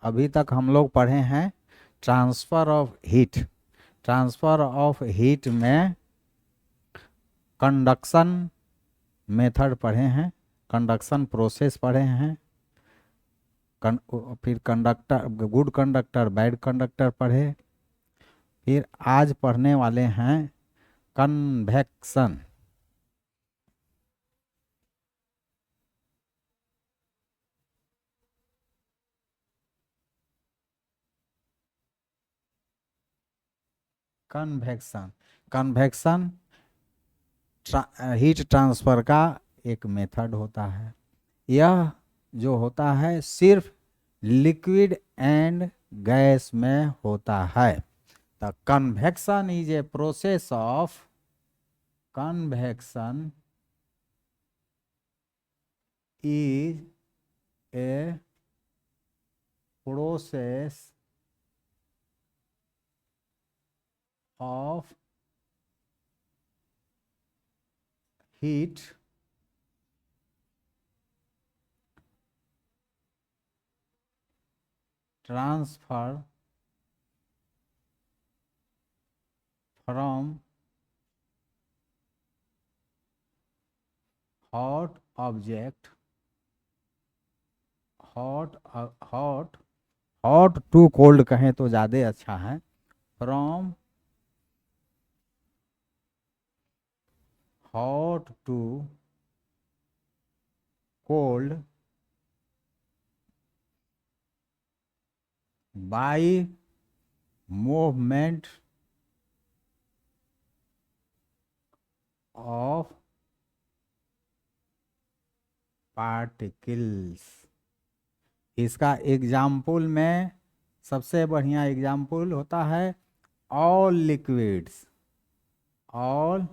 अभी तक हम लोग पढ़े हैं transfer of heat. Transfer of heat में कंडक्शन मेथड पढ़े हैं, कंडक्शन प्रोसेस पढ़े हैं, फिर conductor, good conductor bad conductor पढ़े। फिर आज पढ़ने वाले हैं convection. Convection, convection heat transfer का एक मेथड होता है। यह जो होता है सिर्फ लिक्विड एंड गैस में होता है। The convection is a process of, convection is a process of heat transfer from hot object, hot to cold कहें तो ज़्यादा अच्छा है, from hot to cold by movement of particles. इसका एग्जाम्पल में सबसे बढ़िया एग्जाम्पल होता है all liquids, all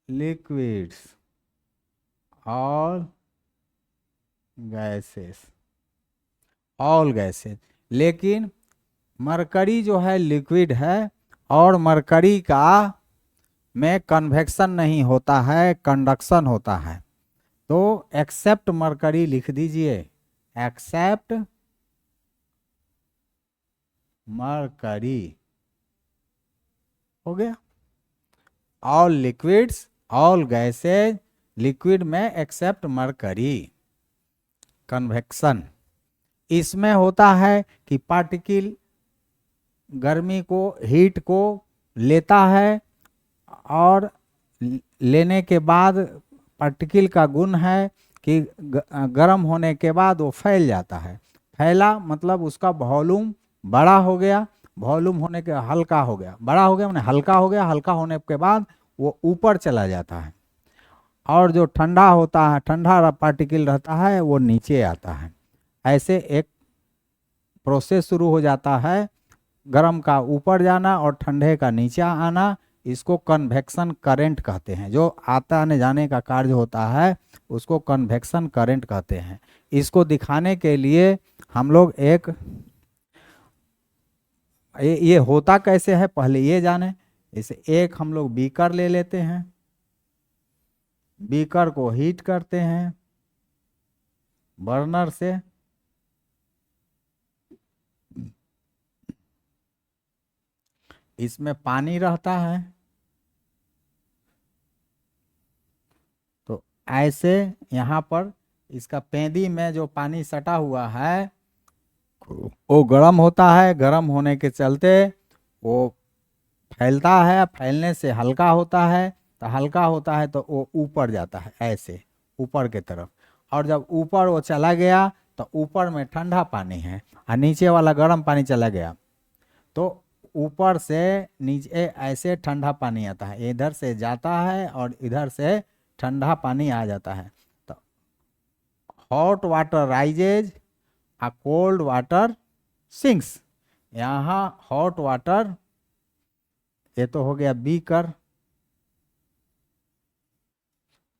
liquids, all gases, all gases. लेकिन मरकरी जो है लिक्विड है और मरकरी का में कन्वेक्शन नहीं होता है, कंडक्शन होता है। तो एक्सेप्ट मरकरी लिख दीजिए, एक्सेप्ट मरकरी हो गया। All liquids, all gases, liquid में एक्सेप्ट मरकरी, कन्वेक्शन। इसमें होता है कि पार्टिकल गर्मी को, हीट को लेता है और लेने के बाद पार्टिकल का गुण है कि गर्म होने के बाद वो फैल जाता है। फैला मतलब उसका वॉल्यूम बड़ा हो गया, वॉल्यूम होने के हल्का हो गया, बड़ा हो गया मैंने हल्का हो गया, हल्का होने के बाद वो ऊपर चला जाता है। और जो ठंडा होता है, ठंडा पार्टिकल रहता है, वो नीचे आता है। ऐसे एक प्रोसेस शुरू हो जाता है, गर्म का ऊपर जाना और ठंडे का नीचे आना। इसको कन्वेक्शन करंट कहते हैं। जो आता आने जाने का कार्य होता है उसको कन्वेक्शन करंट कहते हैं। इसको दिखाने के लिए हम लोग एक ये होता कैसे है पहले ये जाने। इसे एक हम लोग बीकर ले लेते हैं, बीकर को हीट करते हैं बर्नर से, इसमें पानी रहता है। तो ऐसे यहाँ पर इसका पेंदी में जो पानी सटा हुआ है वो गर्म होता है, गर्म होने के चलते वो फैलता है, फैलने से हल्का होता है, तो हल्का होता है तो वो ऊपर जाता है ऐसे ऊपर के तरफ। और जब ऊपर वो चला गया तो ऊपर में ठंडा पानी है और नीचे वाला गर्म पानी चला गया, तो ऊपर से नीचे ऐसे ठंडा पानी आता है, इधर से जाता है और इधर से ठंडा पानी आ जाता है। तो हॉट वाटर राइजेज आ कोल्ड वाटर सिंक्स। यहाँ हॉट वाटर, ये तो हो गया बीकर,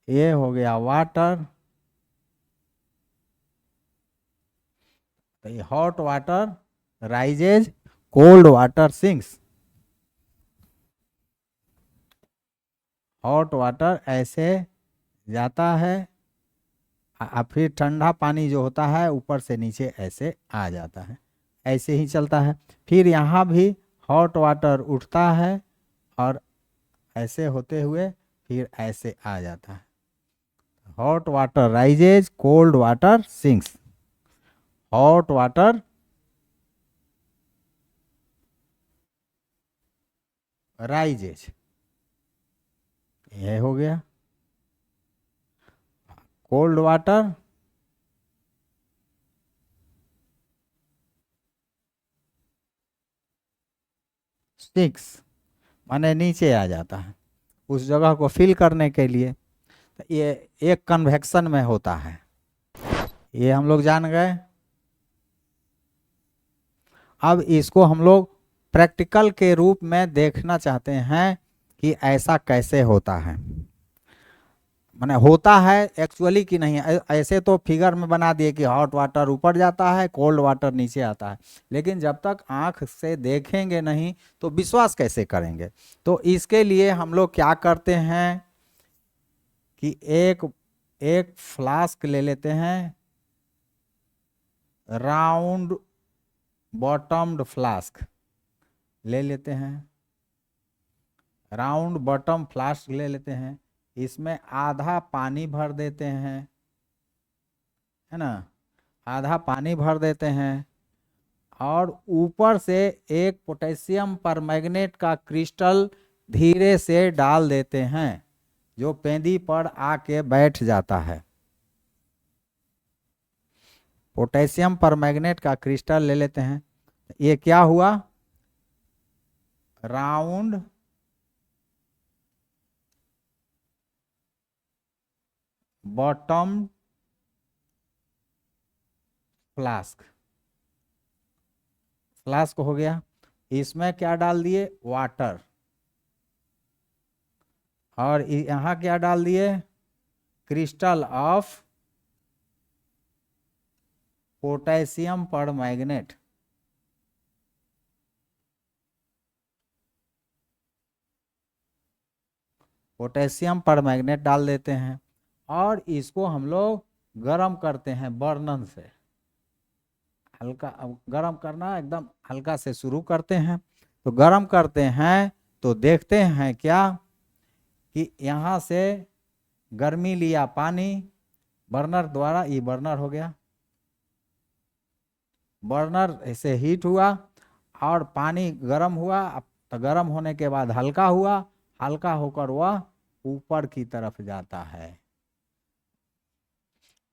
ये हो गया वाटर, तो ये hot water rises, cold water sinks. Hot water ऐसे जाता है फिर ठंडा पानी जो होता है ऊपर से नीचे ऐसे आ जाता है, ऐसे ही चलता है। फिर यहाँ भी हॉट वाटर उठता है और ऐसे होते हुए फिर ऐसे आ जाता है। Hot water rises, cold water sinks. Hot water rises, ये हो गया। कोल्ड वाटर सिक्स, माने नीचे आ जाता है उस जगह को फिल करने के लिए। तो ये एक कन्वेक्शन में होता है, ये हम लोग जान गए। अब इसको हम लोग प्रैक्टिकल के रूप में देखना चाहते हैं कि ऐसा कैसे होता है, माने होता है एक्चुअली कि नहीं। ऐसे तो फिगर में बना दिए कि हॉट वाटर ऊपर जाता है, कोल्ड वाटर नीचे आता है, लेकिन जब तक आंख से देखेंगे नहीं तो विश्वास कैसे करेंगे। तो इसके लिए हम लोग क्या करते हैं कि एक एक फ्लास्क ले लेते हैं, राउंड बॉटम्ड फ्लास्क ले लेते हैं, राउंड बॉटम फ्लास्क ले लेते हैं। इसमें आधा पानी भर देते हैं, है ना, आधा पानी भर देते हैं और ऊपर से एक पोटेशियम परमैंगनेट का क्रिस्टल धीरे से डाल देते हैं, जो पेंदी पर आके बैठ जाता है। पोटेशियम परमैंगनेट का क्रिस्टल ले लेते हैं। ये क्या हुआ, राउंड बॉटम फ्लास्क, फ्लास्क हो गया। इसमें क्या डाल दिए, वाटर, और यहाँ क्या डाल दिए, crystal of potassium permanganate. Potassium permanganate डाल देते हैं और इसको हम लोग गर्म करते हैं बर्नर से। हल्का गर्म करना, एकदम हल्का से शुरू करते हैं। तो गर्म करते हैं तो देखते हैं क्या कि यहाँ से गर्मी लिया पानी बर्नर द्वारा, ये बर्नर हो गया, बर्नर ऐसे हीट हुआ और पानी गर्म हुआ। तो गर्म होने के बाद हल्का हुआ, हल्का होकर वह ऊपर की तरफ जाता है,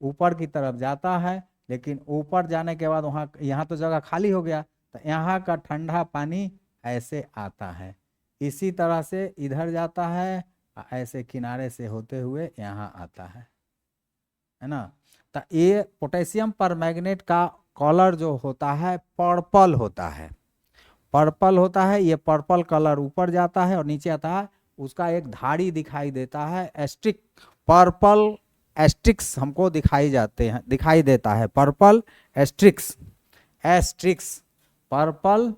ऊपर की तरफ जाता है। लेकिन ऊपर जाने के बाद वहाँ, यहाँ तो जगह खाली हो गया, तो यहाँ का ठंडा पानी ऐसे आता है, इसी तरह से इधर जाता है, ऐसे किनारे से होते हुए यहाँ आता है ना। तो ये पोटेशियम परमैंगनेट का कलर जो होता है पर्पल होता है, पर्पल होता है। ये पर्पल कलर ऊपर जाता है और नीचे आता है, उसका एक धारी दिखाई देता है, एस्ट्रिक, पर्पल एस्ट्रिक्स हमको दिखाई जाते हैं, दिखाई देता है purple streaks, streaks purple,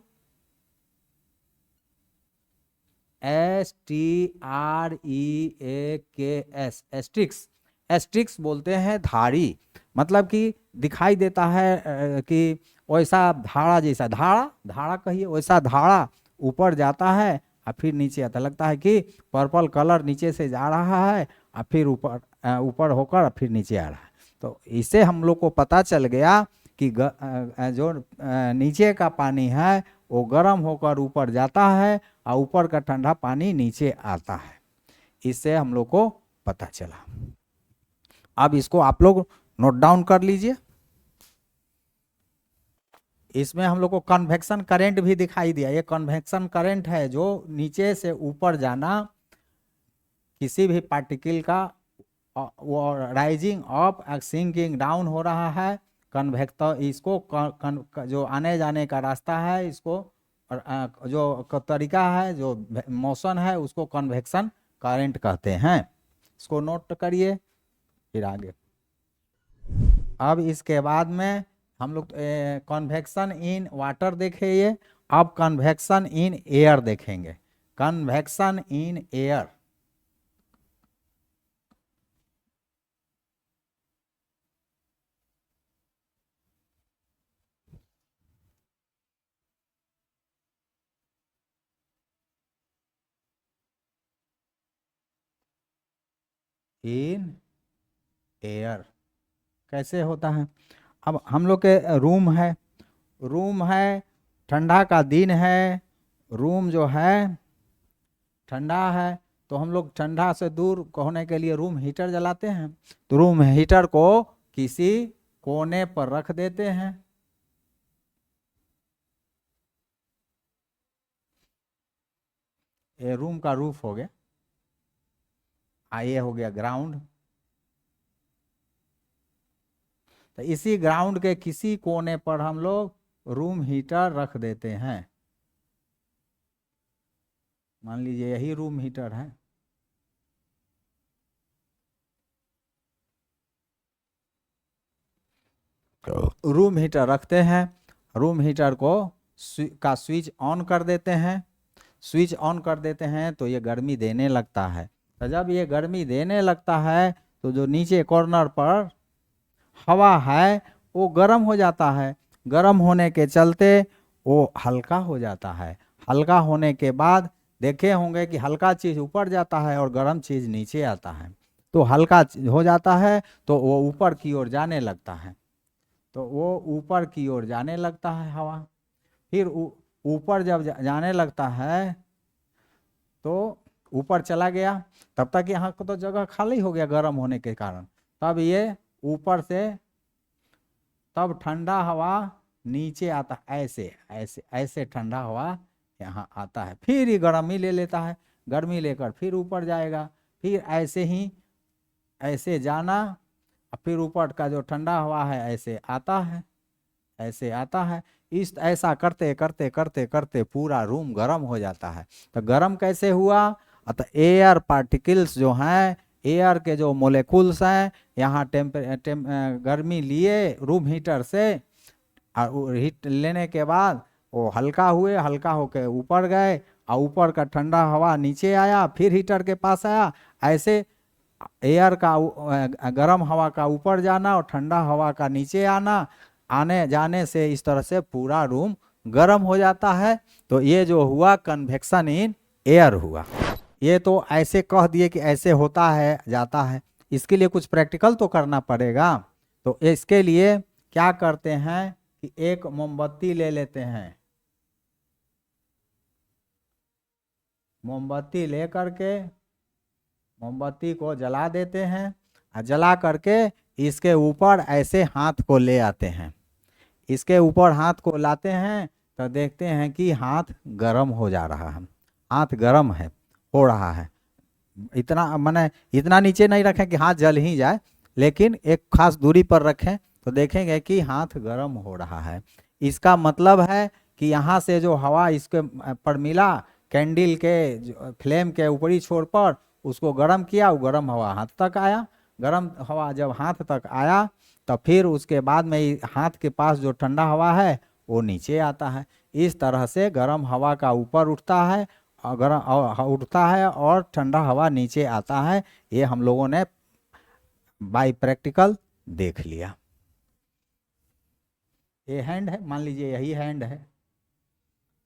STREAKS, streaks, streaks बोलते हैं धारी, मतलब कि दिखाई देता है कि वैसा धारा जैसा, धारा धारा कहिए, वैसा धारा ऊपर जाता है और फिर नीचे आता, लगता है कि पर्पल कलर नीचे से जा रहा है और फिर ऊपर ऊपर होकर फिर नीचे आ रहा है। तो इससे हम लोग को पता चल गया कि जो नीचे का पानी है वो गर्म होकर ऊपर जाता है और ऊपर का ठंडा पानी नीचे आता है, इससे हम लोग को पता चला। अब इसको आप लोग नोट डाउन कर लीजिए। इसमें हम लोग को कन्वेक्शन करंट भी दिखाई दिया, ये कन्वेक्शन करंट है जो नीचे से ऊपर जाना किसी भी पार्टिकल का, वो राइजिंग अप सिंकिंग डाउन हो रहा है। कन्वेक्टर इसको जो आने जाने का रास्ता है, इसको जो तरीका है, जो मोशन है, उसको कन्वेक्शन करंट कहते हैं। इसको नोट करिए फिर आगे। अब इसके बाद में हम लोग कन्वेक्शन इन वाटर देखेंगे, अब कन्वेक्शन इन एयर देखेंगे। Convection in air, in air. कैसे होता है? अब हम लोग के रूम है, ठंडा का दिन है, रूम जो है ठंडा है, तो हम लोग ठंडा से दूर होने के लिए रूम हीटर जलाते हैं। तो रूम हीटर को किसी कोने पर रख देते हैं। ये रूम का रूफ हो गया, ये हो गया ग्राउंड। तो इसी ग्राउंड के किसी कोने पर हम लोग रूम हीटर रख देते हैं। मान लीजिए यही रूम हीटर है। रूम हीटर रखते हैं, रूम हीटर को का स्विच ऑन कर देते हैं। स्विच ऑन कर देते हैं तो ये गर्मी देने लगता है। तो जब ये गर्मी देने लगता है तो जो नीचे कॉर्नर पर हवा है वो गर्म हो जाता है। गर्म होने के चलते वो हल्का हो जाता है। हल्का होने के बाद देखे होंगे कि हल्का चीज़ ऊपर जाता है और गर्म चीज़ नीचे आता है। तो हल्का हो जाता है तो वो ऊपर की ओर जाने लगता है। तो वो ऊपर की ओर जाने लगता है हवा। फिर ऊपर जब जाने लगता है तो ऊपर चला गया, तब तक यहाँ को तो जगह खाली हो गया गर्म होने के कारण। तब ये ऊपर से तब ठंडा हवा नीचे आता है, ऐसे ऐसे ऐसे ठंडा हवा यहाँ आता है। फिर ये गर्मी ले लेता है, गर्मी लेकर फिर ऊपर जाएगा, फिर ऐसे ही ऐसे जाना, फिर ऊपर का जो ठंडा हवा है ऐसे आता है, ऐसे आता है। इस ऐसा करते करते करते करते पूरा रूम गर्म हो जाता है। तो गर्म कैसे हुआ? तो एयर पार्टिकल्स जो हैं, एयर के जो मोलेकुल्स हैं, यहाँ गर्मी लिए रूम हीटर से, और हीट लेने के बाद वो हल्का हुए, हल्का होके ऊपर गए, और ऊपर का ठंडा हवा नीचे आया, फिर हीटर के पास आया। ऐसे एयर का गर्म हवा का ऊपर जाना और ठंडा हवा का नीचे आना, आने जाने से इस तरह से पूरा रूम गर्म हो जाता है। तो ये जो हुआ कन्वेक्शन इन एयर हुआ। ये तो ऐसे कह दिए कि ऐसे होता है जाता है, इसके लिए कुछ प्रैक्टिकल तो करना पड़ेगा। तो इसके लिए क्या करते हैं कि एक मोमबत्ती ले लेते हैं, मोमबत्ती ले करके मोमबत्ती को जला देते हैं, और जला करके इसके ऊपर ऐसे हाथ को ले आते हैं। इसके ऊपर हाथ को लाते हैं तो देखते हैं कि हाथ गर्म हो जा रहा है, हाथ गर्म है, हो रहा है। इतना माने इतना नीचे नहीं रखें कि हाथ जल ही जाए, लेकिन एक खास दूरी पर रखें तो देखेंगे कि हाथ गर्म हो रहा है। इसका मतलब है कि यहाँ से जो हवा इसके पर मिला, कैंडल के फ्लेम के ऊपरी छोर पर, उसको गर्म किया, वो गर्म हवा हाथ तक आया। गर्म हवा जब हाथ तक आया तो फिर उसके बाद में हाथ के पास जो ठंडा हवा है वो नीचे आता है। इस तरह से गर्म हवा का ऊपर उठता है, गर्म उठता है और ठंडा हवा नीचे आता है। ये हम लोगों ने बाय प्रैक्टिकल देख लिया। ये हैंड है, मान लीजिए यही हैंड है,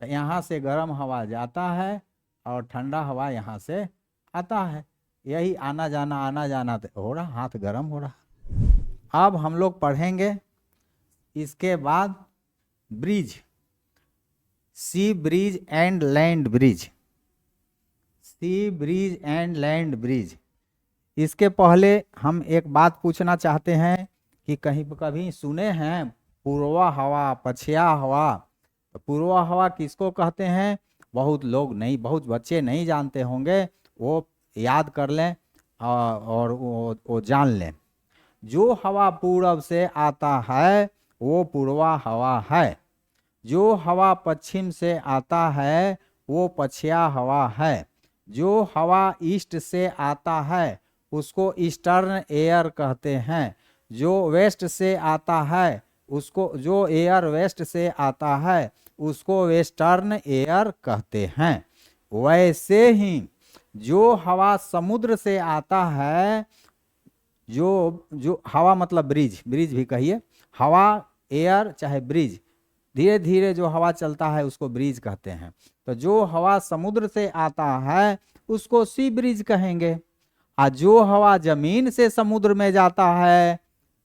तो यहाँ से गर्म हवा जाता है और ठंडा हवा यहाँ से आता है। यही आना जाना हो रहा, हाथ गर्म हो रहा। अब हम लोग पढ़ेंगे इसके बाद bridge, sea bridge and land bridge, sea bridge and land bridge. इसके पहले हम एक बात पूछना चाहते हैं कि कहीं कभी सुने हैं पूर्वा हवा, पछिया हवा? तो पूर्वा हवा किसको कहते हैं? बहुत लोग नहीं, बहुत बच्चे नहीं जानते होंगे, वो याद कर लें और वो जान लें। जो हवा पूरब से आता है वो पूर्वा हवा है। जो हवा पश्चिम से आता है वो पछिया हवा है। जो हवा ईस्ट से आता है उसको ईस्टर्न एयर कहते हैं। जो वेस्ट से आता है उसको, जो एयर वेस्ट से आता है उसको वेस्टर्न एयर कहते हैं। वैसे ही जो हवा समुद्र से आता है, जो जो हवा मतलब ब्रिज, ब्रिज भी कहिए, हवा, एयर चाहे ब्रिज, धीरे धीरे जो हवा चलता है उसको ब्रिज कहते हैं। तो जो हवा समुद्र से आता है उसको सी ब्रिज कहेंगे। जो हवा जमीन से समुद्र में जाता है,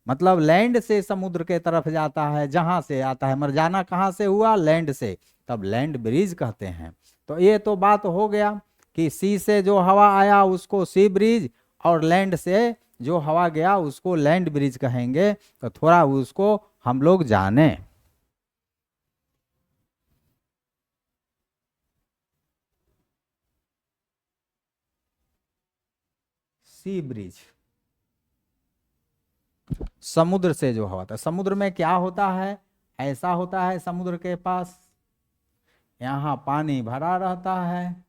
मतलब लैंड से समुद्र के तरफ जाता है, जहां से आता है, मर जाना कहाँ से हुआ, लैंड से, तब लैंड ब्रिज कहते हैं। तो ये तो बात हो गया कि सी से जो हवा आया उसको सी ब्रिज, और लैंड से जो हवा गया उसको लैंड ब्रिज कहेंगे। तो थोड़ा उसको हम लोग जाने। सी ब्रिज, समुद्र से जो हवा था, समुद्र में क्या होता है, ऐसा होता है समुद्र के पास यहाँ पानी भरा रहता है।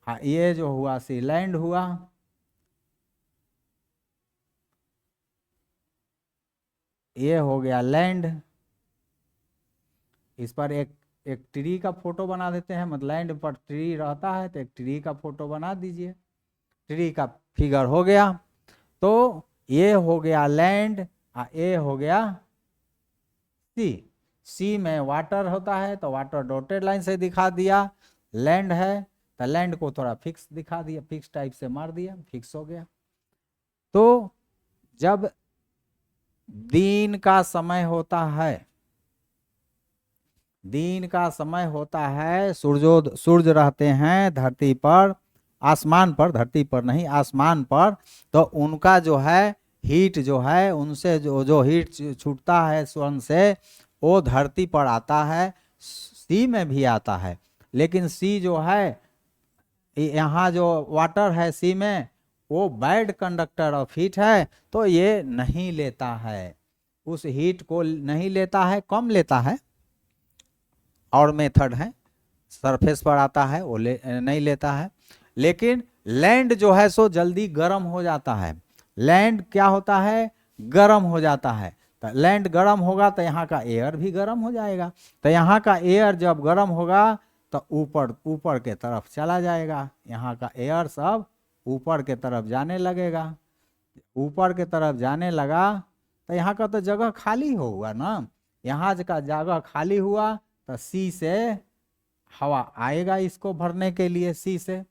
ये जो हुआ सी लैंड हुआ, ये हो गया लैंड। इस पर एक ट्री का फोटो बना देते हैं, मतलब लैंड पर ट्री रहता है तो एक ट्री का फोटो बना दीजिए, ट्री का फिगर हो गया। तो ये हो गया लैंड, ये हो गया सी। सी में वाटर होता है तो वाटर डॉटेड लाइन से दिखा दिया, लैंड है तो लैंड को थोड़ा फिक्स दिखा दिया, फिक्स टाइप से मार दिया, फिक्स हो गया। तो जब दिन का समय होता है, दिन का समय होता है, सूर्य रहते हैं धरती पर, आसमान पर, धरती पर नहीं आसमान पर, तो उनका जो है हीट जो है, उनसे जो हीट छूटता है सन से, वो धरती पर आता है, सी में भी आता है। लेकिन सी जो है, यहाँ जो वाटर है सी में, वो बैड कंडक्टर ऑफ हीट है, तो ये नहीं लेता है, उस हीट को नहीं लेता है, कम लेता है। और मेथड है, सरफेस पर आता है वो नहीं लेता है। लेकिन लैंड जो है सो जल्दी गर्म हो जाता है, लैंड क्या होता है, गर्म हो जाता है। तो लैंड गर्म होगा तो यहाँ का एयर भी गर्म हो जाएगा, तो यहाँ का एयर जब गर्म होगा तो ऊपर ऊपर के तरफ चला जाएगा, यहाँ का एयर सब ऊपर के तरफ जाने लगेगा। ऊपर के तरफ जाने लगा तो यहाँ का तो जगह खाली होगा ना, यहाँ का जगह खाली हुआ तो सी से हवा आएगा इसको भरने के लिए, सी से।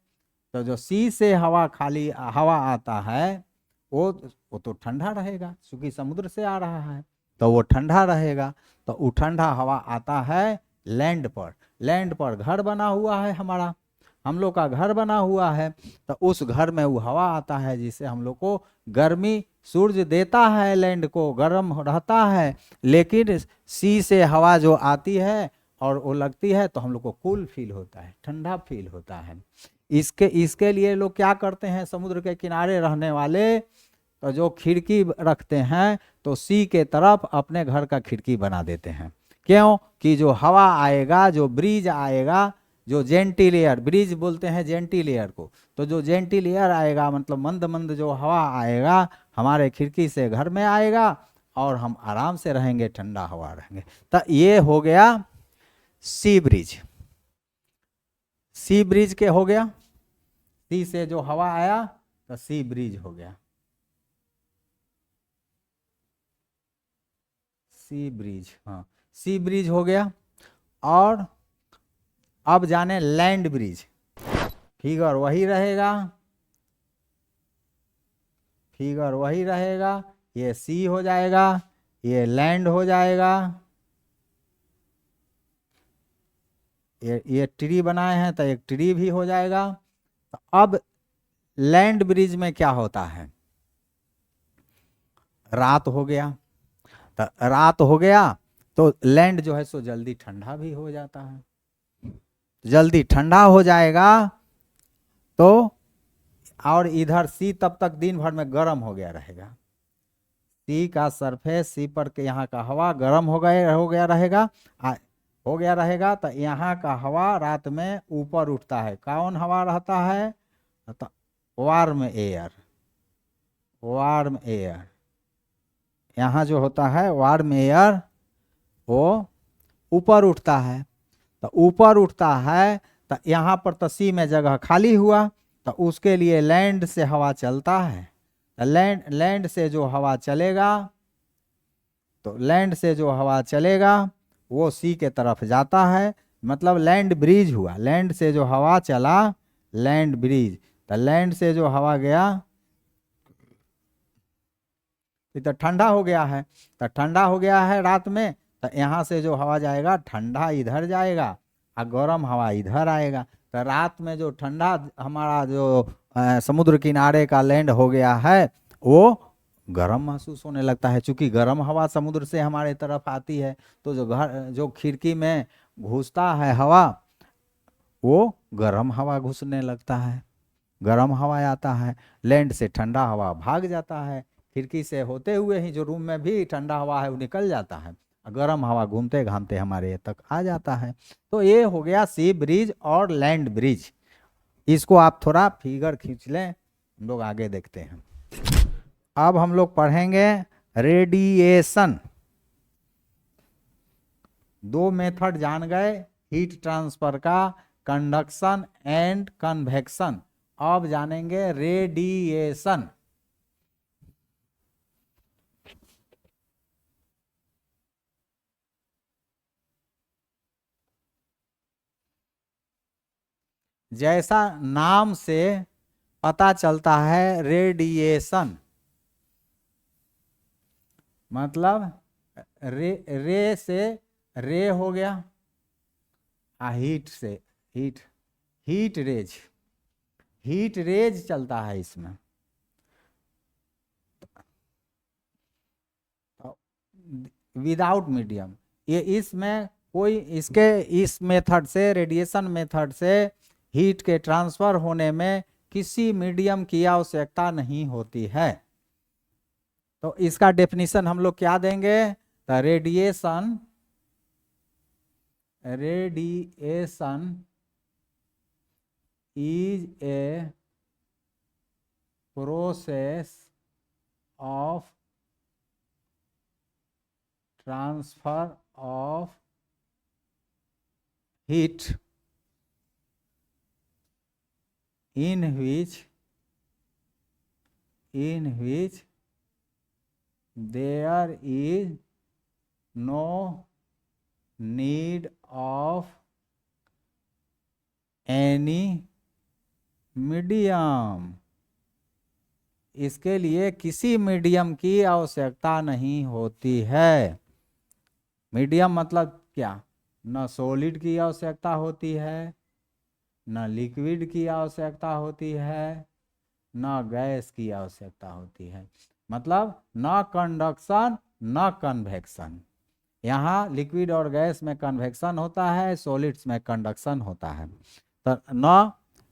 तो जो सी से हवा खाली हवा आता है वो तो ठंडा रहेगा, क्योंकि समुद्र से आ रहा है तो वो ठंडा रहेगा। तो वो ठंडा हवा आता है लैंड पर, लैंड पर घर बना हुआ है हमारा, हम लोग का घर बना हुआ है, तो उस घर में वो हवा आता है जिससे हम लोग को गर्मी, सूर्य देता है लैंड को, गर्म रहता है। लेकिन सी से हवा जो आती है और वो लगती है तो हम लोग को कूल फील होता है, ठंडा फील होता है। इसके लिए लोग क्या करते हैं, समुद्र के किनारे रहने वाले तो जो खिड़की रखते हैं तो सी के तरफ अपने घर का खिड़की बना देते हैं। क्यों कि जो हवा आएगा, जो ब्रीज आएगा, जो जेंटिलियर, ब्रीज बोलते हैं जेंटिलियर को, तो जो जेंटिलियर आएगा मतलब मंद मंद जो हवा आएगा हमारे खिड़की से घर में आएगा और हम आराम से रहेंगे, ठंडा हवा रहेंगे। तो ये हो गया सी ब्रिज। सी ब्रिज के हो गया, सी से जो हवा आया तो सी ब्रिज हो गया, सी ब्रिज, हाँ सी ब्रिज हो गया। और अब जाने लैंड ब्रिज, फिगर वही रहेगा, फिगर वही रहेगा, ये सी हो जाएगा, ये लैंड हो जाएगा, ये ट्री बनाए हैं तो एक ट्री भी हो जाएगा। तो अब लैंड ब्रिज में क्या होता है, रात हो गया, तो रात हो गया तो लैंड जो है सो जल्दी ठंडा भी हो जाता है, जल्दी ठंडा हो जाएगा। तो और इधर सी तब तक दिन भर में गर्म हो गया रहेगा, सी का सरफेस, सी पर के यहाँ का हवा गर्म हो गया रहेगा, हो गया रहेगा। तो यहाँ का हवा रात में ऊपर उठता है, कौन हवा रहता है, तो वार्म एयर, वार्म एयर, यहाँ जो होता है वार्म एयर वो ऊपर उठता है। तो ऊपर उठता है तो यहाँ पर तो सी में जगह खाली हुआ, तो उसके लिए लैंड से हवा चलता है। तो लैंड से जो हवा चलेगा, तो लैंड से जो हवा चलेगा वो सी के तरफ जाता है, मतलब लैंड ब्रिज हुआ, लैंड से जो हवा चला लैंड ब्रिज। तो लैंड से जो हवा गया तो ठंडा हो गया है, तो ठंडा हो गया है रात में, तो यहाँ से जो हवा जाएगा ठंडा इधर जाएगा और गर्म हवा इधर आएगा। तो रात में जो ठंडा हमारा जो समुद्र किनारे का लैंड हो गया है वो गर्म महसूस होने लगता है, क्योंकि गर्म हवा समुद्र से हमारे तरफ आती है। तो जो खिड़की में घुसता है हवा वो गर्म हवा घुसने लगता है, गर्म हवा आता है। लैंड से ठंडा हवा भाग जाता है, खिड़की से होते हुए ही जो रूम में भी ठंडा हवा है वो निकल जाता है, गर्म हवा घूमते घामते हमारे तक आ जाता है। तो ये हो गया सी ब्रिज और लैंड ब्रिज। इसको आप थोड़ा फिगर खींच लें, हम लोग आगे देखते हैं। अब हम लोग पढ़ेंगे रेडिएशन। दो मेथड जान गए, हीट ट्रांसफर का, कंडक्शन एंड कन्वेक्शन। अब जानेंगे रेडिएशन। जैसा नाम से पता चलता है, रेडिएशन मतलब रे से रे हो गया, हीट से हीट रेज चलता है इसमें। विदाउट मीडियम, ये इसमें कोई इस मेथड से, रेडिएशन मेथड से हीट के ट्रांसफर होने में किसी मीडियम की आवश्यकता नहीं होती है। तो इसका डेफिनेशन हम लोग क्या देंगे? तो radiation is a process of transfer of heat in which there is no need of any medium। इसके लिए किसी मीडियम की आवश्यकता नहीं होती है। मीडियम मतलब क्या? न सॉलिड की आवश्यकता होती है, न लिक्विड की आवश्यकता होती है, न गैस की आवश्यकता होती है। मतलब न कंडक्शन न कन्वेक्शन। यहाँ लिक्विड और गैस में कन्वेक्शन होता है, सॉलिड्स में कंडक्शन होता है।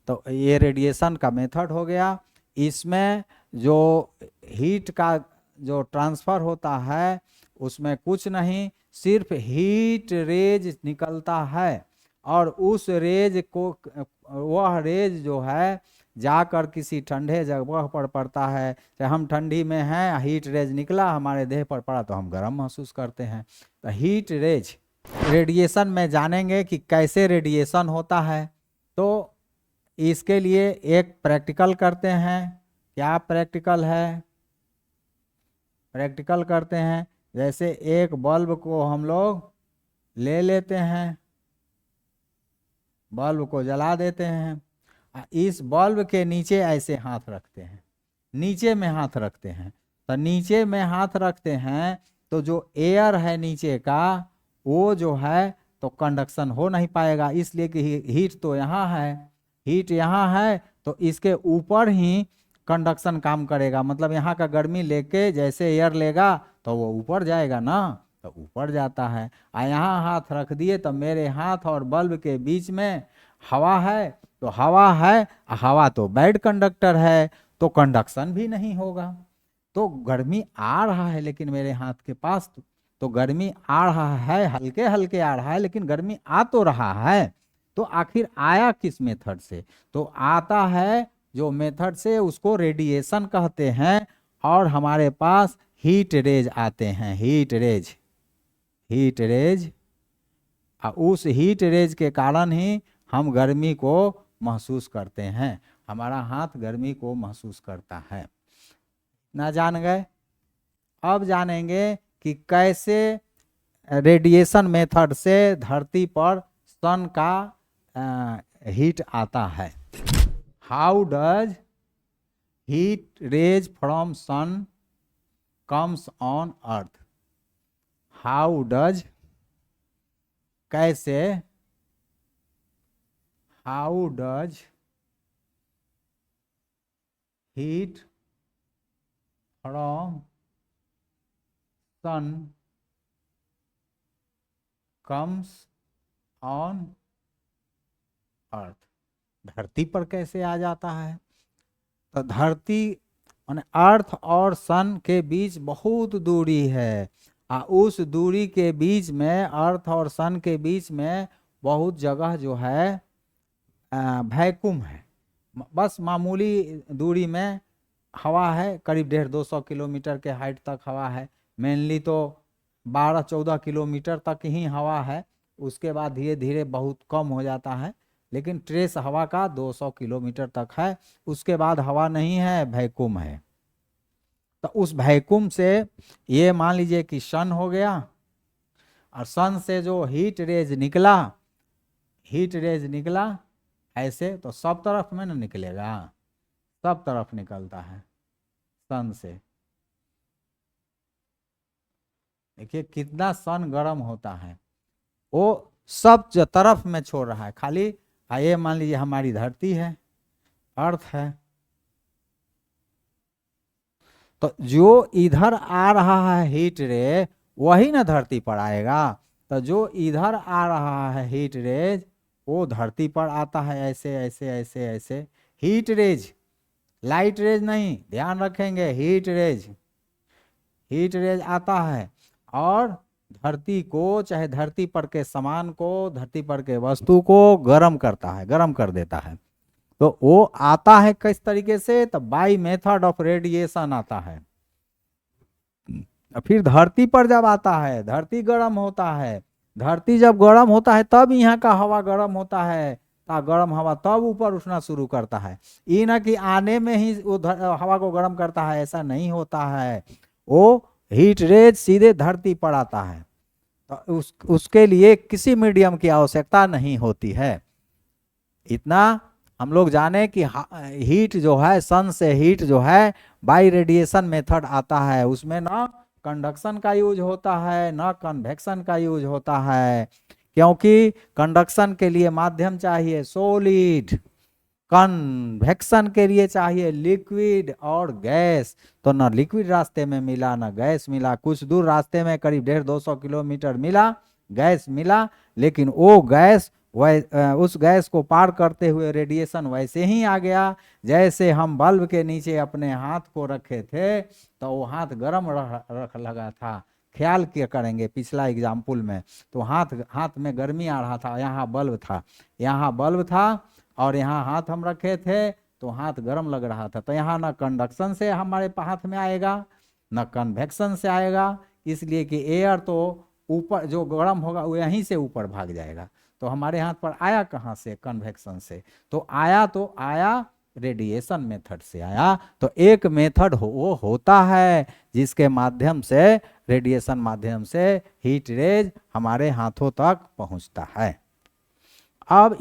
तो ये रेडिएशन का मेथड हो गया। इसमें जो हीट का जो ट्रांसफर होता है उसमें कुछ नहीं, सिर्फ हीट रेज निकलता है और उस रेज को, वह रेज जो है जाकर किसी ठंडे जगह पर पड़ता है। चाहे हम ठंडी में हैं, हीट रेज निकला हमारे देह पर पड़ा तो हम गर्म महसूस करते हैं। तो हीट रेज रेडिएशन में जानेंगे कि कैसे रेडिएशन होता है। तो इसके लिए एक प्रैक्टिकल करते हैं। क्या प्रैक्टिकल है? प्रैक्टिकल करते हैं, जैसे एक बल्ब को हम लोग ले लेते हैं, बल्ब को जला देते हैं, इस बल्ब के नीचे ऐसे हाथ रखते हैं, नीचे में हाथ रखते हैं। तो नीचे में हाथ रखते हैं तो जो एयर है नीचे का वो जो है तो कंडक्शन हो नहीं पाएगा, इसलिए कि हीट तो यहाँ है, हीट यहाँ है तो इसके ऊपर ही कंडक्शन काम करेगा। मतलब यहाँ का गर्मी लेके जैसे एयर लेगा तो वो ऊपर जाएगा ना, तो ऊपर जाता है। यहाँ हाथ रख दिए तो मेरे हाथ और बल्ब के बीच में हवा है, तो हवा है, हवा तो बैड कंडक्टर है, तो कंडक्शन भी नहीं होगा। तो गर्मी आ रहा है लेकिन मेरे हाथ के पास तो गर्मी आ रहा है, हल्के हल्के आ रहा है लेकिन गर्मी आ तो रहा है। तो आखिर आया किस मेथड से? तो आता है जो मेथड से उसको रेडिएशन कहते हैं, और हमारे पास हीट रेज आते हैं, हीट रेज। उस हीट रेज के कारण ही हम गर्मी को महसूस करते हैं, हमारा हाथ गर्मी को महसूस करता है। ना जान गए? अब जानेंगे कि कैसे रेडिएशन मेथड से धरती पर सन का हीट आता है। How does heat rays from sun comes on earth. How does, कैसे, how does heat from sun comes on earth. धरती पर कैसे आ जाता है। तो धरती माने अर्थ और सन के बीच बहुत दूरी है, उस दूरी के बीच में, अर्थ और सन के बीच में बहुत जगह जो है वैक्यूम है। बस मामूली दूरी में हवा है, करीब 150-200 किलोमीटर के हाइट तक हवा है। मेनली तो 12-14 किलोमीटर तक ही हवा है, उसके बाद धीरे धीरे बहुत कम हो जाता है, लेकिन ट्रेस हवा का 200 किलोमीटर तक है। उसके बाद हवा नहीं है, वैक्यूम है। तो उस वैक्यूम से ये मान लीजिए कि सन हो गया, और सन से जो हीट रेज निकला, हीट रेज निकला ऐसे, तो सब तरफ में ना निकलेगा, सब तरफ निकलता है सन से। देखिए कितना सन गर्म होता है, वो सब तरफ में छोड़ रहा है। खाली ये मान लीजिए हमारी धरती है, अर्थ है, तो जो इधर आ रहा है हीट रे वही ना धरती पर आएगा। तो जो इधर आ रहा है हीट रेज वो धरती पर आता है, ऐसे ऐसे ऐसे ऐसे। हीट रेज, लाइट रेज नहीं, ध्यान रखेंगे, हीट रेज, हीट रेज आता है और धरती को, चाहे धरती पर के सामान को, धरती पर के वस्तु को गर्म करता है, गर्म कर देता है। तो वो आता है किस तरीके से, तो बाय मेथड ऑफ रेडिएशन आता है। फिर धरती पर जब आता है, धरती गर्म होता है, धरती जब गर्म होता है तब यहाँ का हवा गर्म होता है, गर्म हवा तब ऊपर उठना शुरू करता है। ये ना कि आने में ही वो हवा को गर्म करता है, ऐसा नहीं होता है। वो हीट रेज सीधे धरती पर आता है, तो उसके लिए किसी मीडियम की आवश्यकता नहीं होती है। इतना हम लोग जाने कि हीट जो है, सन से हीट जो है बाय रेडिएशन मेथड आता है, उसमें ना कंडक्शन का यूज होता है ना कन्वेक्शन का यूज होता है, क्योंकि कंडक्शन के लिए माध्यम चाहिए सॉलिड, कन्वेक्शन के लिए चाहिए लिक्विड और गैस। तो ना लिक्विड रास्ते में मिला ना गैस मिला, कुछ दूर रास्ते में करीब 150-200 किलोमीटर मिला, गैस मिला, लेकिन वो गैस उस गैस को पार करते हुए रेडिएशन वैसे ही आ गया जैसे हम बल्ब के नीचे अपने हाथ को रखे थे, तो वो हाथ गर्म रख लगा था। ख्याल किया करेंगे पिछला एग्जाम्पल में, तो हाथ में गर्मी आ रहा था, यहाँ बल्ब था, यहाँ बल्ब था और यहाँ हाथ हम रखे थे, तो हाथ गर्म लग रहा था। तो यहाँ ना कंडक्शन से हमारे हाथ में आएगा ना कन्वेक्शन से आएगा, इसलिए कि एयर तो ऊपर जो गर्म होगा वो यहीं से ऊपर भाग जाएगा। तो हमारे हाथ पर आया कहाँ से, कन्वेक्शन से। तो आया रेडिएशन मेथड से आया। तो एक मेथड वो होता है जिसके माध्यम से, रेडिएशन माध्यम से हीट रेज हमारे हाथों तक पहुंचता है। अब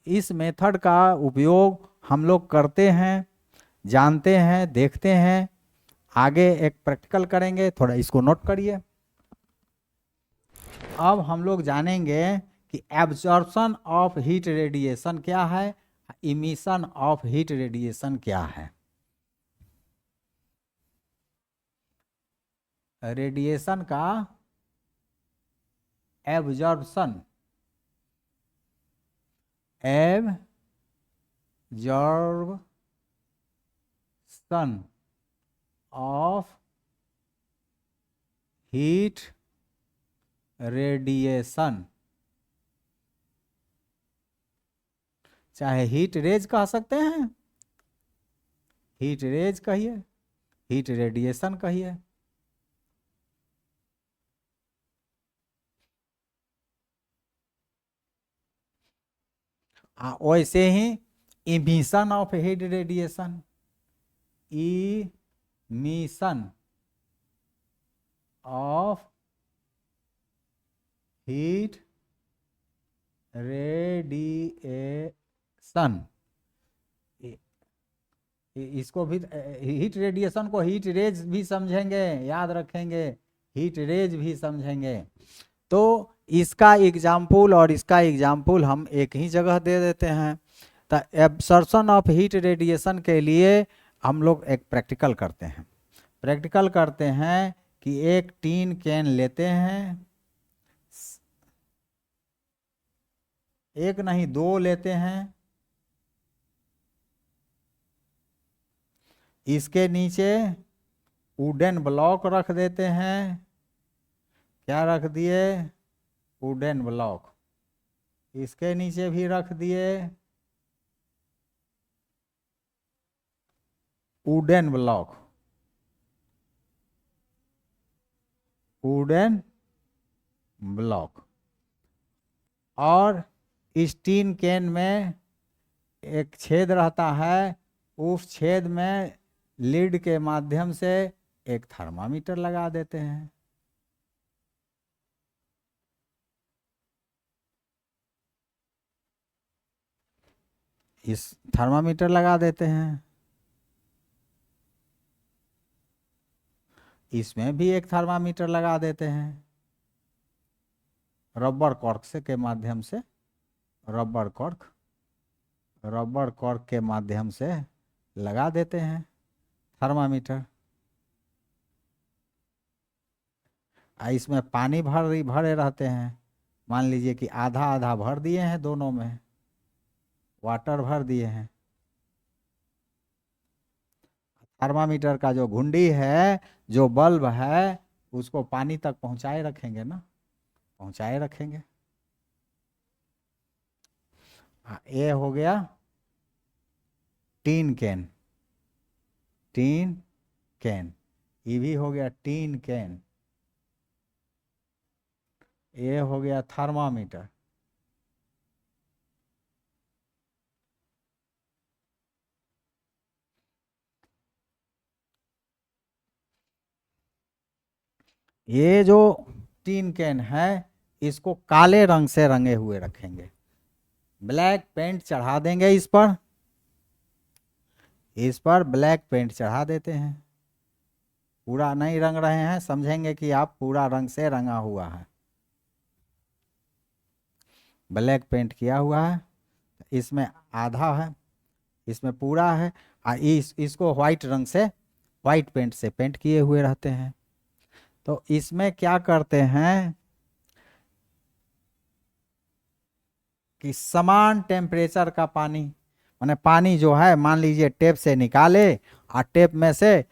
इस मेथड का उपयोग हम लोग करते हैं, जानते हैं, देखते हैं। आगे एक प्रैक्टिकल करेंगे, थोड़ा इसको नोट करिए। अब हम लोग जानेंगे कि एब्जॉर्प्शन ऑफ हीट रेडिएशन क्या है, इमिशन ऑफ हीट रेडिएशन क्या है। रेडिएशन का absorption, absorption of heat radiation, चाहे हीट रेज कह सकते हैं, हीट रेज कहिए, हीट रेडिएशन कहिए। वैसे ही emission of heat radiation, emission of heat radiation, इसको भी हीट रेडिएशन को हीट रेज भी समझेंगे, याद रखेंगे, हीट रेज भी समझेंगे। तो इसका एग्जाम्पल और इसका एग्जाम्पल हम एक ही जगह दे देते हैं। तो एब्सॉर्प्शन ऑफ हीट रेडिएशन के लिए हम लोग एक प्रैक्टिकल करते हैं। प्रैक्टिकल करते हैं कि एक टीन कैन लेते हैं, एक नहीं दो लेते हैं, इसके नीचे वुडन ब्लॉक रख देते हैं। क्या रख दिए? Wooden block. इसके नीचे भी रख दिए वुडन ब्लॉक, वुडन ब्लॉक। और इस टीन कैन में एक छेद रहता है, उस छेद में लीड के माध्यम से एक थर्मामीटर लगा देते हैं। इस थर्मामीटर लगा देते हैं, इसमें भी एक थर्मामीटर लगा देते हैं, रबर कॉर्क से के माध्यम से, रबर कॉर्क के माध्यम से लगा देते हैं थर्मामीटर। इसमें पानी भरे रहते हैं। मान लीजिए कि आधा आधा भर दिए हैं, दोनों में वाटर भर दिए हैं। थर्मामीटर का जो घुंडी है, जो बल्ब है, उसको पानी तक पहुंचाए रखेंगे ना, पहुंचाए रखेंगे। ये हो गया टीन कैन, टीन कैन। ये भी हो गया टीन कैन। ये हो गया थर्मामीटर। ये जो टीन कैन है, इसको काले रंग से रंगे हुए रखेंगे, ब्लैक पेंट चढ़ा देंगे इस पर ब्लैक पेंट चढ़ा देते हैं। पूरा नहीं रंग रहे हैं, समझेंगे कि आप पूरा रंग से रंगा हुआ है, ब्लैक पेंट किया हुआ है। इसमें आधा है, इसमें पूरा है। इसको व्हाइट रंग से, व्हाइट पेंट से पेंट किए हुए रहते हैं। तो इसमें क्या करते हैं कि समान टेम्परेचर का पानी, माने पानी जो है, मान लीजिए टेप से निकाले और टेप में से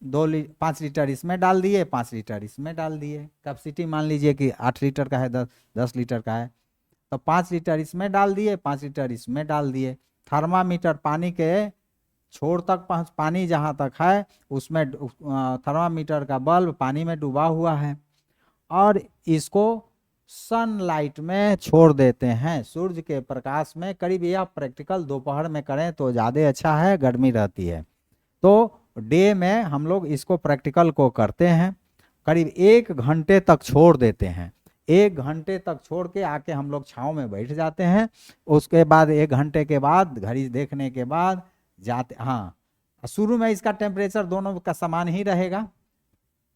5 लीटर इसमें डाल दिए, 5 लीटर इसमें डाल दिए। कैपेसिटी मान लीजिए कि 8 लीटर का है, 10 लीटर का है, तो 5 लीटर इसमें डाल दिए, 5 लीटर इसमें डाल दिए। थर्मामीटर पानी के छोर तक पानी जहाँ तक है, उसमें थर्मामीटर का बल्ब पानी में डूबा हुआ है, और इसको सनलाइट में छोड़ देते हैं, सूर्य के प्रकाश में। करीब यह प्रैक्टिकल दोपहर में करें तो ज़्यादा अच्छा है, गर्मी रहती है। तो डे में हम लोग इसको प्रैक्टिकल को करते हैं, करीब 1 घंटे तक छोड़ देते हैं। 1 घंटे तक छोड़ के आके हम लोग छाँव में बैठ जाते हैं। उसके बाद 1 घंटे के बाद घड़ी देखने के बाद जाते, हाँ, शुरू में इसका टेम्परेचर दोनों का समान ही रहेगा।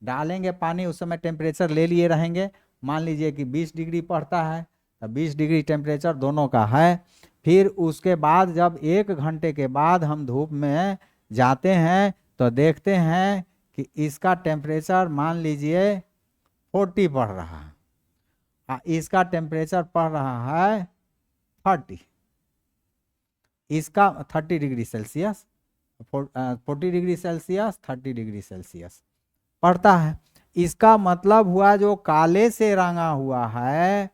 डालेंगे पानी, उस समय टेम्परेचर ले लिए रहेंगे। मान लीजिए कि 20 डिग्री पड़ता है, तो 20 डिग्री टेम्परेचर दोनों का है। फिर उसके बाद जब 1 घंटे के बाद हम धूप में जाते हैं, तो देखते हैं कि इसका टेम्परेचर मान लीजिए 40 पड़ रहा है, इसका टेम्परेचर पड़ रहा है 30, इसका 30 degree Celsius, 40 degree Celsius, 30 degree Celsius पड़ता है। इसका मतलब हुआ जो काले से रंगा हुआ है,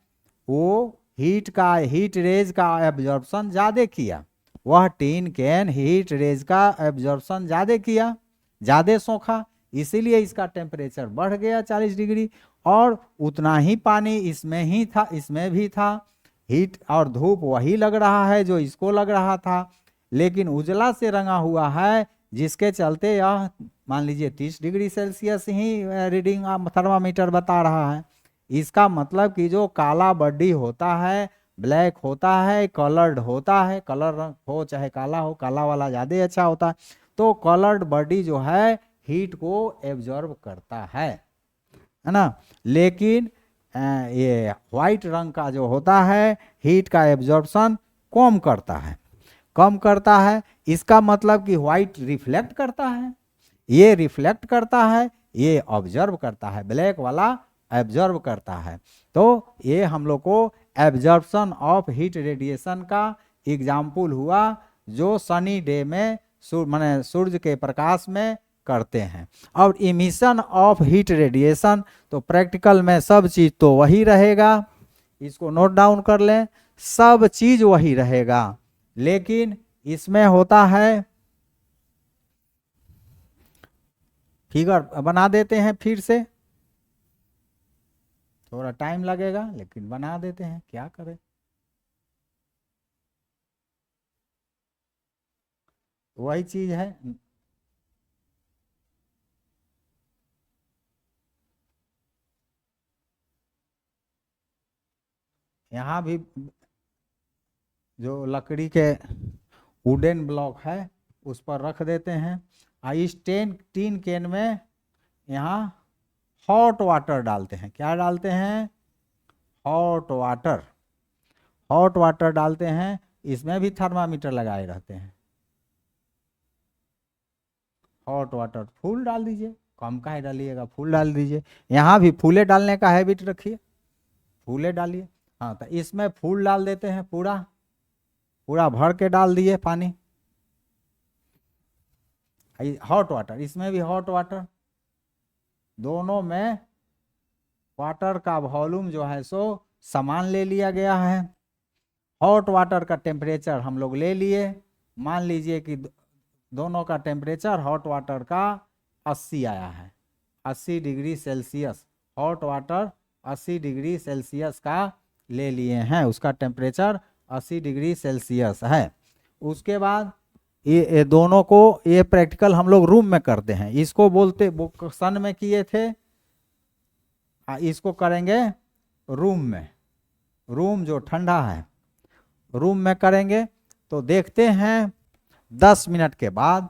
वो हीट रेज का एब्जॉर्प्शन ज़्यादा किया। वह टीन कैन हीट रेज का एब्जॉर्प्शन ज़्यादा किया, ज़्यादा सोखा, इसीलिए इसका टेम्परेचर बढ़ गया 40 डिग्री। और उतना ही पानी इसमें ही था, इसमें भी था। हीट और धूप वही लग रहा है जो इसको लग रहा था, लेकिन उजला से रंगा हुआ है, जिसके चलते यह मान लीजिए 30 डिग्री सेल्सियस ही रीडिंग थर्मामीटर बता रहा है। इसका मतलब कि जो काला बड्डी होता है ब्लैक होता है, कलर्ड होता है, कलर हो चाहे काला हो, काला वाला ज़्यादा अच्छा होता है। तो कलर्ड बॉडी जो है हीट को एब्जॉर्ब करता है ना। लेकिन ये व्हाइट रंग का जो होता है हीट का एब्जॉर्प्शन कम करता है, कम करता है। इसका मतलब कि व्हाइट रिफ्लेक्ट करता है, ये रिफ्लेक्ट करता है, ये ऑब्जर्व करता है, ब्लैक वाला एब्जॉर्व करता है। तो ये हम लोग को एब्जॉर्प्शन ऑफ हीट रेडिएशन का एग्जाम्पल हुआ, जो सनी डे में माने सूर्य के प्रकाश में करते हैं। और इमिशन ऑफ हीट रेडिएशन, तो प्रैक्टिकल में सब चीज तो वही रहेगा, इसको नोट डाउन कर लें, सब चीज वही रहेगा। लेकिन इसमें होता है, फिगर बना देते हैं फिर से, थोड़ा टाइम लगेगा लेकिन बना देते हैं, क्या करें। वही चीज है, यहाँ भी जो लकड़ी के वुडन ब्लॉक है उस पर रख देते हैं। इस टीन कैन में यहाँ हॉट वाटर डालते हैं। क्या डालते हैं? Hot water. हॉट वाटर डालते हैं, इसमें भी थर्मामीटर लगाए रहते हैं। हॉट वाटर फुल डाल दीजिए, कम का ही डालिएगा, फुल डाल दीजिए। यहाँ भी फूले डालने का हैबिट रखिए, फूले डालिए। हाँ, तो इसमें फूल डाल देते हैं, पूरा पूरा भर के डाल दिए पानी। हॉट वाटर, इसमें भी हॉट वाटर, दोनों में वाटर का वॉल्यूम जो है सो समान ले लिया गया है। हॉट वाटर का टेम्परेचर हम लोग ले लिए, मान लीजिए कि दोनों का टेम्परेचर हॉट वाटर का 80 आया है, 80 degree Celsius. Hot water 80 degree Celsius का ले लिए हैं, उसका टेम्परेचर 80 डिग्री सेल्सियस है। उसके बाद ये दोनों को, ये प्रैक्टिकल हम लोग रूम में करते हैं, इसको बोलते सन में किए थे, इसको करेंगे रूम में। रूम जो ठंडा है रूम में करेंगे। तो देखते हैं 10 मिनट के बाद,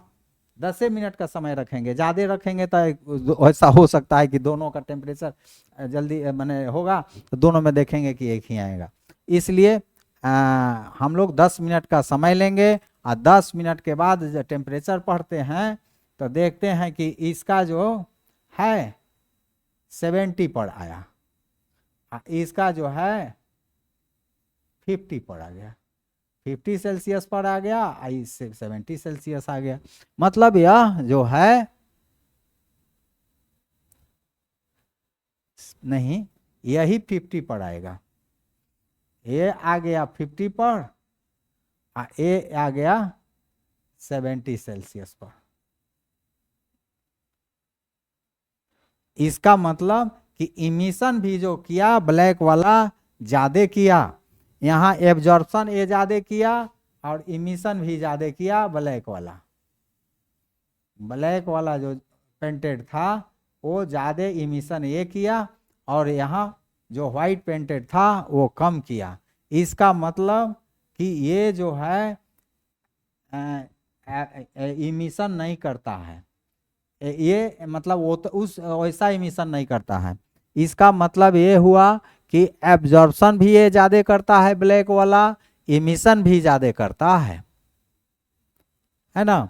10 मिनट का समय रखेंगे, ज़्यादा रखेंगे तो ऐसा हो सकता है कि दोनों का टेम्परेचर जल्दी मैंने होगा, तो दोनों में देखेंगे कि एक ही आएगा। इसलिए हम लोग 10 मिनट का समय लेंगे और 10 मिनट के बाद जब टेम्परेचर पढ़ते हैं तो देखते हैं कि इसका जो है 70 पर आया, इसका जो है 50 पर आ गया, 50 सेल्सियस पर आ गया, इससे 70 सेल्सियस आ गया। मतलब यह जो है, नहीं, यही 50 पर आएगा, ये आ गया 50 पर, ये आ गया 70 सेल्सियस पर। इसका मतलब कि इमिशन भी जो किया ब्लैक वाला ज़्यादा किया, यहाँ एब्जॉर्प्शन ये ज़्यादा किया और इमिशन भी ज़्यादा किया ब्लैक वाला। ब्लैक वाला जो पेंटेड था वो ज़्यादा इमिशन ये किया, और यहाँ जो वाइट पेंटेड था वो कम किया। इसका मतलब कि ये जो है इमिशन नहीं करता है, ये मतलब वो तो उस वैसा इमिशन नहीं करता है। इसका मतलब ये हुआ कि एब्जॉर्प्शन भी ये ज़्यादा करता है ब्लैक वाला, इमिशन भी ज़्यादा करता है ना।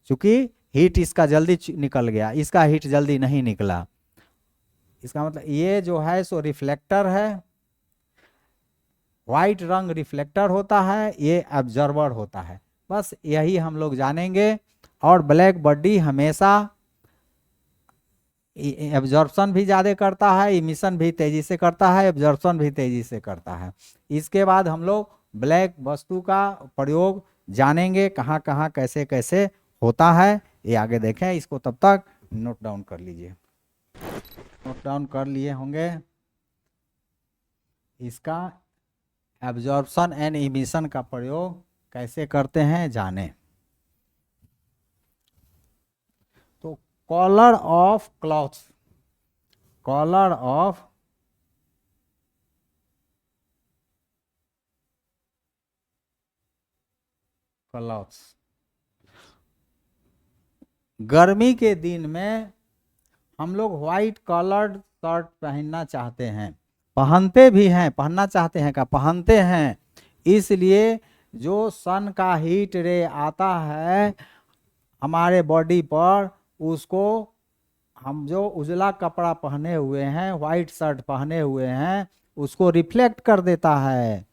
क्योंकि हीट इसका जल्दी निकल गया, इसका हीट जल्दी नहीं निकला। इसका मतलब ये जो है सो रिफ्लेक्टर है, वाइट रंग रिफ्लेक्टर होता है, ये ऑब्जर्वर होता है। बस यही हम लोग जानेंगे। और ब्लैक बॉडी हमेशा एब्जॉर्प्शन भी ज़्यादा करता है, इमिशन भी तेज़ी से करता है, एब्जॉर्प्शन भी तेज़ी से करता है। इसके बाद हम लोग ब्लैक वस्तु का प्रयोग जानेंगे, कहाँ कहाँ कैसे कैसे होता है, ये आगे देखें। इसको तब तक नोट डाउन कर लीजिए, नोट डाउन कर लिए होंगे। इसका एब्जॉर्प्शन एंड इमिशन का प्रयोग कैसे करते हैं जाने। तो colour of clothes, colour of clothes. गर्मी के दिन में हम लोग व्हाइट कलर्ड शर्ट पहनना चाहते हैं, पहनते भी हैं, पहनना चाहते हैं, क्या पहनते हैं। इसलिए जो सन का हीट रे आता है हमारे बॉडी पर, उसको हम जो उजला कपड़ा पहने हुए हैं, व्हाइट शर्ट पहने हुए हैं, उसको रिफ्लेक्ट कर देता है,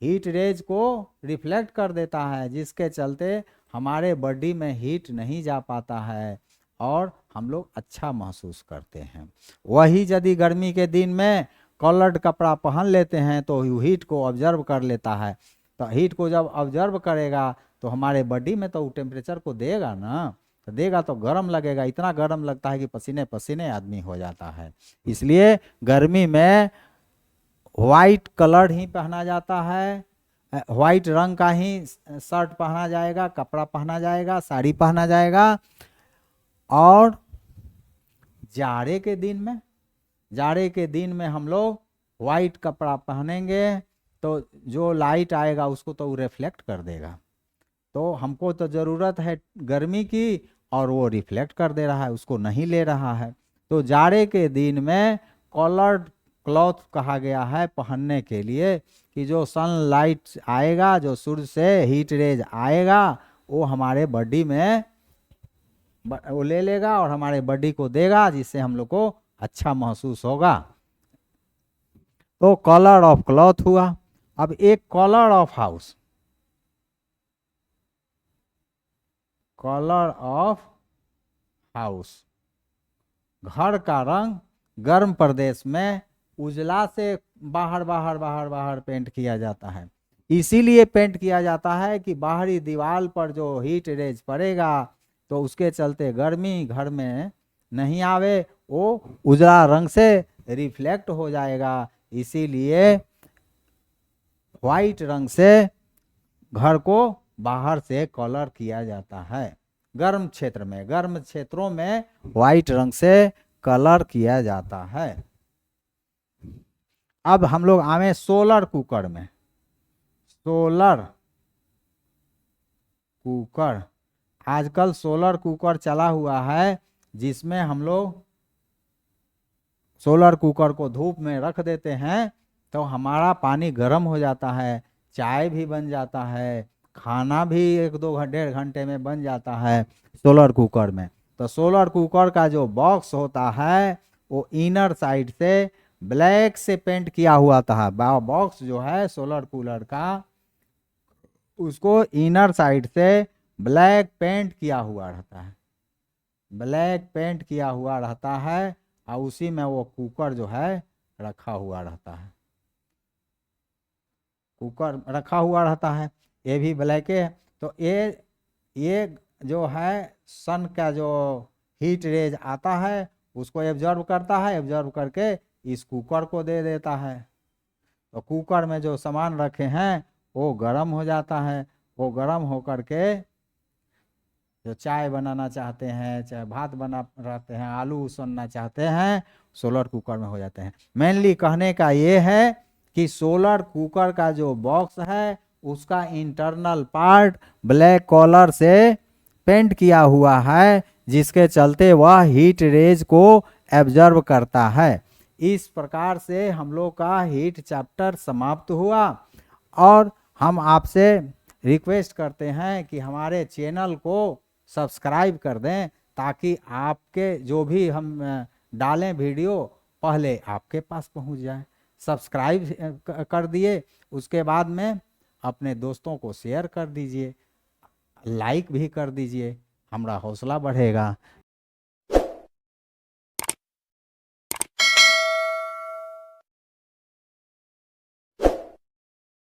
हीट रेज को रिफ्लेक्ट कर देता है, जिसके चलते हमारे बॉडी में हीट नहीं जा पाता है और हम लोग अच्छा महसूस करते हैं। वही यदि गर्मी के दिन में कलर्ड कपड़ा पहन लेते हैं तो हीट को ऑब्जर्व कर लेता है, तो हीट को जब ऑब्जर्व करेगा तो हमारे बॉडी में तो टेम्परेचर को देगा ना, तो देगा तो गर्म लगेगा, इतना गर्म लगता है कि पसीने पसीने आदमी हो जाता है। इसलिए गर्मी में व्हाइट कलर ही पहना जाता है, व्हाइट रंग का ही शर्ट पहना जाएगा, कपड़ा पहना जाएगा, साड़ी पहना जाएगा। और जाड़े के दिन में, जाड़े के दिन में हम लोग व्हाइट कपड़ा पहनेंगे तो जो लाइट आएगा उसको तो वो रिफ्लेक्ट कर देगा, तो हमको तो ज़रूरत है गर्मी की और वो रिफ्लेक्ट कर दे रहा है, उसको नहीं ले रहा है। तो जाड़े के दिन में कलर्ड क्लॉथ कहा गया है पहनने के लिए कि जो सनलाइट आएगा, जो सूर्य से हीट रेज आएगा, वो हमारे बॉडी में वो ले लेगा और हमारे बॉडी को देगा, जिससे हम लोग को अच्छा महसूस होगा। तो कलर ऑफ क्लॉथ हुआ। अब एक colour of house, colour of house, घर का रंग गर्म प्रदेश में उजला से बाहर बाहर बाहर बाहर पेंट किया जाता है। इसीलिए पेंट किया जाता है कि बाहरी दीवार पर जो हीट रेज पड़ेगा तो उसके चलते गर्मी घर में नहीं आवे, वो उजला रंग से रिफ्लेक्ट हो जाएगा। इसीलिए व्हाइट रंग से घर को बाहर से कलर किया जाता है। गर्म क्षेत्र में, गर्म क्षेत्रों में व्हाइट रंग से कलर किया जाता है। अब हम लोग आवे सोलर कुकर में। सोलर कुकर, आजकल सोलर कुकर चला हुआ है, जिसमें हम लोग सोलर कुकर को धूप में रख देते हैं तो हमारा पानी गर्म हो जाता है, चाय भी बन जाता है, खाना भी 1-2 घंटे में बन जाता है सोलर कुकर में। तो सोलर कुकर का जो बॉक्स होता है वो इनर साइड से ब्लैक से पेंट किया हुआ था। बॉक्स जो है सोलर कूलर का, उसको इनर साइड से ब्लैक पेंट किया हुआ रहता है, ब्लैक पेंट किया हुआ रहता है और उसी में वो कुकर जो है रखा हुआ रहता है, कुकर रखा हुआ रहता है, ये भी ब्लैक है। तो ये जो है सन का जो हीट रेज आता है उसको एब्जॉर्ब करता है, एब्जॉर्ब करके इस कुकर को दे देता है। तो कुकर में जो सामान रखे हैं वो गर्म हो जाता है, वो गर्म हो करके जो चाय बनाना चाहते हैं, चाहे भात बना रहते हैं, आलू उसनना चाहते हैं, सोलर कुकर में हो जाते हैं। मेनली कहने का ये है कि सोलर कुकर का जो बॉक्स है उसका इंटरनल पार्ट ब्लैक कलर से पेंट किया हुआ है, जिसके चलते वह हीट रेज को एब्जर्व करता है। इस प्रकार से हम लोग का हीट चैप्टर समाप्त हुआ और हम आपसे रिक्वेस्ट करते हैं कि हमारे चैनल को सब्सक्राइब कर दें, ताकि आपके जो भी हम डालें वीडियो पहले आपके पास पहुंच जाए। सब्सक्राइब कर दिए, उसके बाद में अपने दोस्तों को शेयर कर दीजिए, लाइक भी कर दीजिए, हमारा हौसला बढ़ेगा।